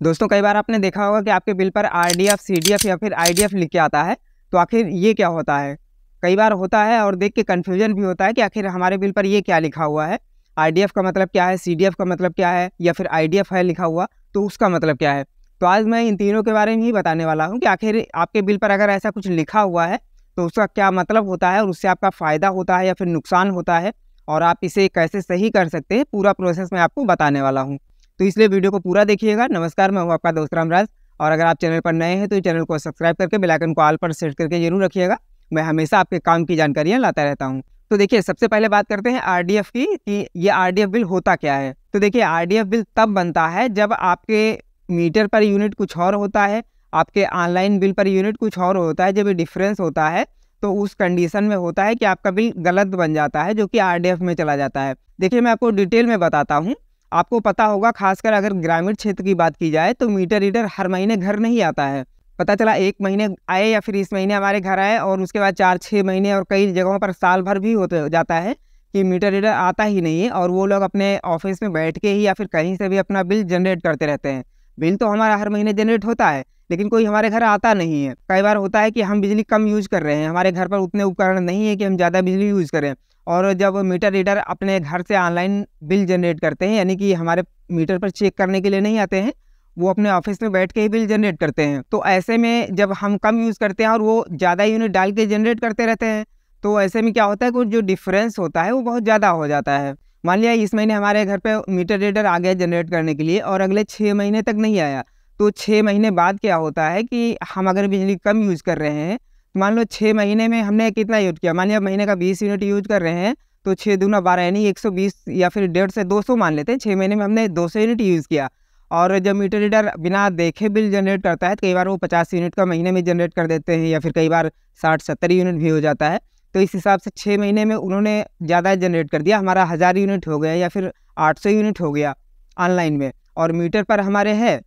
दोस्तों कई बार आपने देखा होगा कि आपके बिल पर आरडीएफ, सीडीएफ या फिर आईडीएफ लिख के आता है। तो आखिर ये क्या होता है? कई बार होता है और देख के कन्फ्यूजन भी होता है कि आखिर हमारे बिल पर ये क्या लिखा हुआ है। आरडीएफ का मतलब क्या है, सीडीएफ का मतलब क्या है, या फिर आईडीएफ है लिखा हुआ तो उसका मतलब क्या है। तो आज मैं इन तीनों के बारे में ही बताने वाला हूँ कि आखिर आपके बिल पर अगर ऐसा कुछ लिखा हुआ है तो उसका क्या मतलब होता है और उससे आपका फ़ायदा होता है या फिर नुकसान होता है, और आप इसे कैसे सही कर सकते हैं, पूरा प्रोसेस मैं आपको बताने वाला हूँ। तो इसलिए वीडियो को पूरा देखिएगा। नमस्कार, मैं हूँ आपका दोस्त रामराज, और अगर आप चैनल पर नए हैं तो चैनल को सब्सक्राइब करके बेल आइकन को ऑल पर सेट करके जरूर रखिएगा। मैं हमेशा आपके काम की जानकारियाँ लाता रहता हूँ। तो देखिए, सबसे पहले बात करते हैं आरडीएफ की कि ये आरडीएफ बिल होता क्या है। तो देखिए, आरडीएफ बिल तब बनता है जब आपके मीटर पर यूनिट कुछ और होता है, आपके ऑनलाइन बिल पर यूनिट कुछ और होता है। जब ये डिफरेंस होता है तो उस कंडीशन में होता है कि आपका बिल गलत बन जाता है, जो कि आरडीएफ में चला जाता है। देखिए, मैं आपको डिटेल में बताता हूँ। आपको पता होगा, खासकर अगर ग्रामीण क्षेत्र की बात की जाए तो मीटर रीडर हर महीने घर नहीं आता है। पता चला एक महीने आए या फिर इस महीने हमारे घर आए और उसके बाद 4-6 महीने और कई जगहों पर साल भर भी होते जाता है कि मीटर रीडर आता ही नहीं है, और वो लोग अपने ऑफिस में बैठ के ही या फिर कहीं से भी अपना बिल जनरेट करते रहते हैं। बिल तो हमारा हर महीने जनरेट होता है, लेकिन कोई हमारे घर आता नहीं है। कई बार होता है कि हम बिजली कम यूज कर रहे हैं, हमारे घर पर उतने उपकरण नहीं है कि हम ज़्यादा बिजली यूज़ करें, और जब मीटर रीडर अपने घर से ऑनलाइन बिल जनरेट करते हैं, यानी कि हमारे मीटर पर चेक करने के लिए नहीं आते हैं, वो अपने ऑफिस में बैठ के ही बिल जनरेट करते हैं। तो ऐसे में जब हम कम यूज़ करते हैं और वो ज़्यादा यूनिट डाल के जनरेट करते रहते हैं, तो ऐसे में क्या होता है कि जो डिफरेंस होता है वो बहुत ज़्यादा हो जाता है। मान लिया इस महीने हमारे घर पे मीटर रीडर आ गया जनरेट करने के लिए और अगले 6 महीने तक नहीं आया, तो 6 महीने बाद क्या होता है कि हम अगर बिजली कम यूज़ कर रहे हैं, मान लो 6 महीने में हमने कितना यूज़ किया, मान लिया महीने का 20 यूनिट यूज़ कर रहे हैं, तो 6 दूना 12 यानी 120 या फिर 150 से 200 मान लेते हैं। 6 महीने में हमने 200 यूनिट यूज़ किया, और जब मीटर रीडर बिना देखे बिल जनरेट करता है तो कई बार वो 50 यूनिट का महीने में जनरेट कर देते हैं, या फिर कई बार 60-70 यूनिट भी हो जाता है। तो इस हिसाब से 6 महीने में उन्होंने ज़्यादा जनरेट कर दिया, हमारा 1000 यूनिट हो गया या फिर 800 यूनिट हो गया ऑनलाइन में, और मीटर पर हमारे है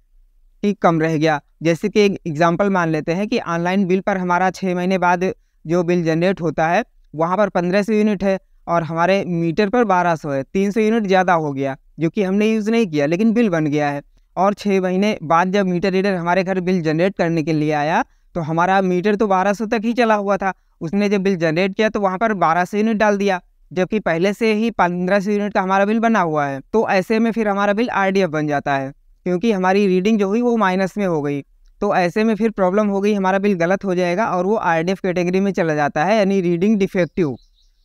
कि कम रह गया। जैसे कि एक एग्जांपल मान लेते हैं कि ऑनलाइन बिल पर हमारा 6 महीने बाद जो बिल जनरेट होता है वहाँ पर 1500 यूनिट है, और हमारे मीटर पर 1200 है। 300 यूनिट ज़्यादा हो गया, जो कि हमने यूज़ नहीं किया लेकिन बिल बन गया है। और 6 महीने बाद जब मीटर रीडर हमारे घर बिल जनरेट करने के लिए आया तो हमारा मीटर तो 1200 तक ही चला हुआ था। उसने जब बिल जनरेट किया तो वहाँ पर 1200 यूनिट डाल दिया, जबकि पहले से ही 1500 यूनिट का हमारा बिल बना हुआ है। तो ऐसे में फिर हमारा बिल आरडीएफ बन जाता है, क्योंकि हमारी रीडिंग जो हुई वो माइनस में हो गई। तो ऐसे में फिर प्रॉब्लम हो गई, हमारा बिल गलत हो जाएगा और वो आरडीएफ कैटेगरी में चला जाता है, यानी रीडिंग डिफेक्टिव।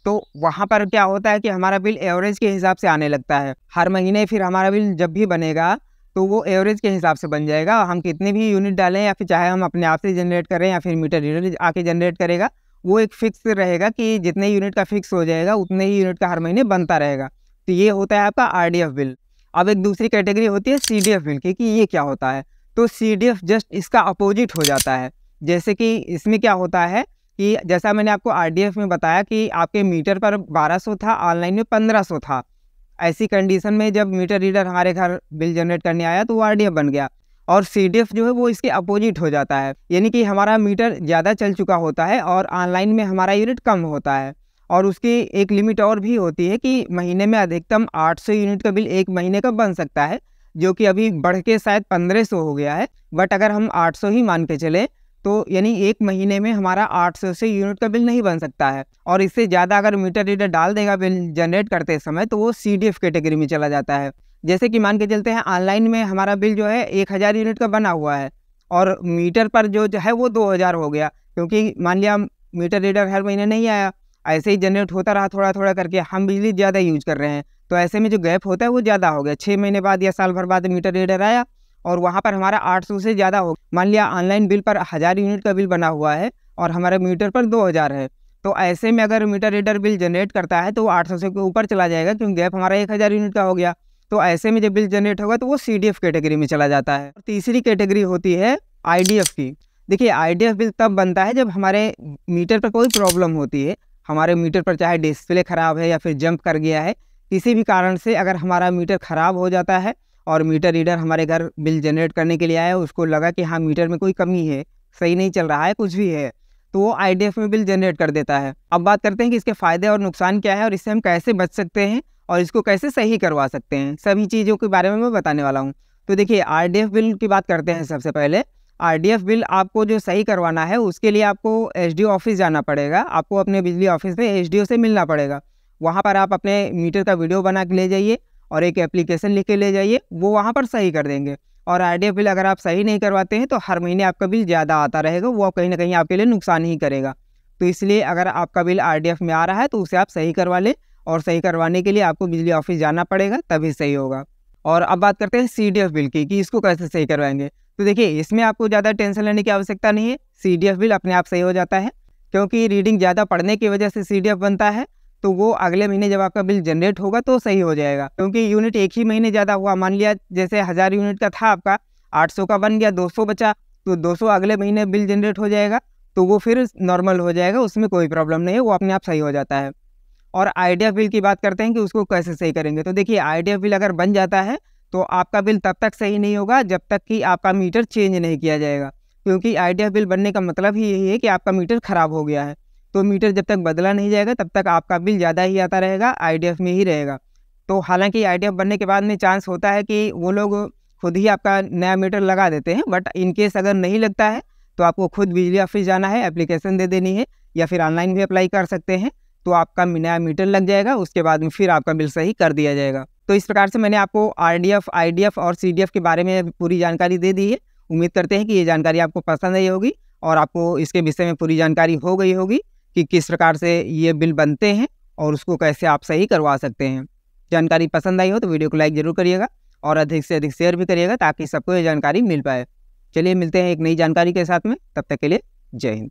तो वहाँ पर क्या होता है कि हमारा बिल एवरेज के हिसाब से आने लगता है हर महीने। फिर हमारा बिल जब भी बनेगा तो वो एवरेज के हिसाब से बन जाएगा। हम कितने भी यूनिट डालें या फिर चाहे हम अपने आप से जनरेट करें या फिर मीटर रीडर आके जनरेट करेगा, वो एक फिक्स रहेगा कि जितने यूनिट का फिक्स हो जाएगा उतने ही यूनिट का हर महीने बनता रहेगा। तो ये होता है आपका आरडीएफ बिल। अब एक दूसरी कैटेगरी होती है सीडीएफ बिल की, कि ये क्या होता है। तो सीडीएफ जस्ट इसका अपोजिट हो जाता है। जैसे कि इसमें क्या होता है कि जैसा मैंने आपको आरडीएफ में बताया कि आपके मीटर पर 1200 था, ऑनलाइन में 1500 था। ऐसी कंडीशन में जब मीटर रीडर हमारे घर बिल जनरेट करने आया तो वो आरडीएफ बन गया, और सीडीएफ जो है वो इसके अपोजिट हो जाता है। यानी कि हमारा मीटर ज़्यादा चल चुका होता है और ऑनलाइन में हमारा यूनिट कम होता है। और उसकी एक लिमिट और भी होती है कि महीने में अधिकतम 800 यूनिट का बिल एक महीने का बन सकता है, जो कि अभी बढ़ के शायद 1500 हो गया है। बट अगर हम 800 ही मान के चले तो यानी एक महीने में हमारा 800 से यूनिट का बिल नहीं बन सकता है, और इससे ज़्यादा अगर मीटर रीडर डाल देगा बिल जनरेट करते समय तो वो सीडीएफ कैटेगरी में चला जाता है। जैसे कि मान के चलते हैं ऑनलाइन में हमारा बिल जो है 1000 यूनिट का बना हुआ है, और मीटर पर जो है वो 2000 हो गया, क्योंकि मान लिया मीटर रीडर हर महीने नहीं आया, ऐसे ही जनरेट होता रहा थोड़ा थोड़ा करके, हम बिजली ज़्यादा यूज कर रहे हैं। तो ऐसे में जो गैप होता है वो ज़्यादा हो गया। 6 महीने बाद या साल भर बाद मीटर रीडर आया और वहाँ पर हमारा 800 से ज़्यादा हो। मान लिया ऑनलाइन बिल पर 1000 यूनिट का बिल बना हुआ है और हमारे मीटर पर 2000 है, तो ऐसे में अगर मीटर रीडर बिल जनरेट करता है तो वो 800 से ऊपर चला जाएगा, क्योंकि गैप हमारा 1000 यूनिट का हो गया। तो ऐसे में जब बिल जनरेट होगा तो वो सीडीएफ कैटेगरी में चला जाता है। तीसरी कैटेगरी होती है आईडीएफ की। देखिए, आईडीएफ बिल तब बनता है जब हमारे मीटर पर कोई प्रॉब्लम होती है। हमारे मीटर पर चाहे डिस्प्ले ख़राब है या फिर जंप कर गया है, किसी भी कारण से अगर हमारा मीटर ख़राब हो जाता है और मीटर रीडर हमारे घर बिल जनरेट करने के लिए आया, उसको लगा कि हाँ मीटर में कोई कमी है, सही नहीं चल रहा है, कुछ भी है, तो वो आईडीएफ में बिल जनरेट कर देता है। अब बात करते हैं कि इसके फ़ायदे और नुकसान क्या है और इससे हम कैसे बच सकते हैं और इसको कैसे सही करवा सकते हैं। सभी चीज़ों के बारे में मैं बताने वाला हूँ। तो देखिए आरडीएफ बिल की बात करते हैं। सबसे पहले आरडीएफ बिल आपको जो सही करवाना है उसके लिए आपको एसडीओ ऑफिस जाना पड़ेगा। आपको अपने बिजली ऑफिस में एसडीओ से मिलना पड़ेगा। वहाँ पर आप अपने मीटर का वीडियो बना के ले जाइए और एक एप्लीकेशन लिख के ले जाइए, वो वहाँ पर सही कर देंगे। और आरडीएफ बिल अगर आप सही नहीं करवाते हैं तो हर महीने आपका बिल ज़्यादा आता रहेगा, वो कहीं ना कहीं आपके लिए नुकसान ही करेगा। तो इसलिए अगर आपका बिल आरडीएफ में आ रहा है तो उसे आप सही करवा लें, और सही करवाने के लिए आपको बिजली ऑफिस जाना पड़ेगा, तभी सही होगा। और अब बात करते हैं सीडीएफ बिल की कि इसको कैसे सही करवाएंगे। तो देखिए इसमें आपको ज़्यादा टेंशन लेने की आवश्यकता नहीं है। सीडीएफ बिल अपने आप सही हो जाता है, क्योंकि रीडिंग ज़्यादा पढ़ने की वजह से सीडीएफ बनता है। तो वो अगले महीने जब आपका बिल जनरेट होगा तो सही हो जाएगा, क्योंकि यूनिट एक ही महीने ज़्यादा हुआ। मान लिया जैसे 1000 यूनिट का था आपका, 800 का बन गया, 200 बचा, तो 200 अगले महीने बिल जनरेट हो जाएगा, तो वो फिर नॉर्मल हो जाएगा, उसमें कोई प्रॉब्लम नहीं है, वो अपने आप सही हो जाता है। और आईडीएफ बिल की बात करते हैं कि उसको कैसे सही करेंगे। तो देखिए आईडीएफ बिल अगर बन जाता है तो आपका बिल तब तक सही नहीं होगा जब तक कि आपका मीटर चेंज नहीं किया जाएगा, क्योंकि आईडीएफ बिल बनने का मतलब ही यही है कि आपका मीटर ख़राब हो गया है। तो मीटर जब तक बदला नहीं जाएगा तब तक आपका बिल ज़्यादा ही आता रहेगा, आईडीएफ में ही रहेगा। तो हालांकि आईडीएफ बनने के बाद में चांस होता है कि वो लोग खुद ही आपका नया मीटर लगा देते हैं, बट इनकेस अगर नहीं लगता है तो आपको खुद बिजली ऑफिस जाना है, एप्लीकेशन दे देनी है, या फिर ऑनलाइन भी अप्लाई कर सकते हैं। तो आपका नया मीटर लग जाएगा, उसके बाद में फिर आपका बिल सही कर दिया जाएगा। तो इस प्रकार से मैंने आपको आरडीएफ, आईडीएफ और सीडीएफ के बारे में पूरी जानकारी दे दी है। उम्मीद करते हैं कि ये जानकारी आपको पसंद आई होगी और आपको इसके विषय में पूरी जानकारी हो गई होगी कि किस प्रकार से ये बिल बनते हैं और उसको कैसे आप सही करवा सकते हैं। जानकारी पसंद आई हो तो वीडियो को लाइक ज़रूर करिएगा और अधिक से अधिक शेयर भी करिएगा, ताकि सबको ये जानकारी मिल पाए। चलिए मिलते हैं एक नई जानकारी के साथ में, तब तक के लिए जय हिंद।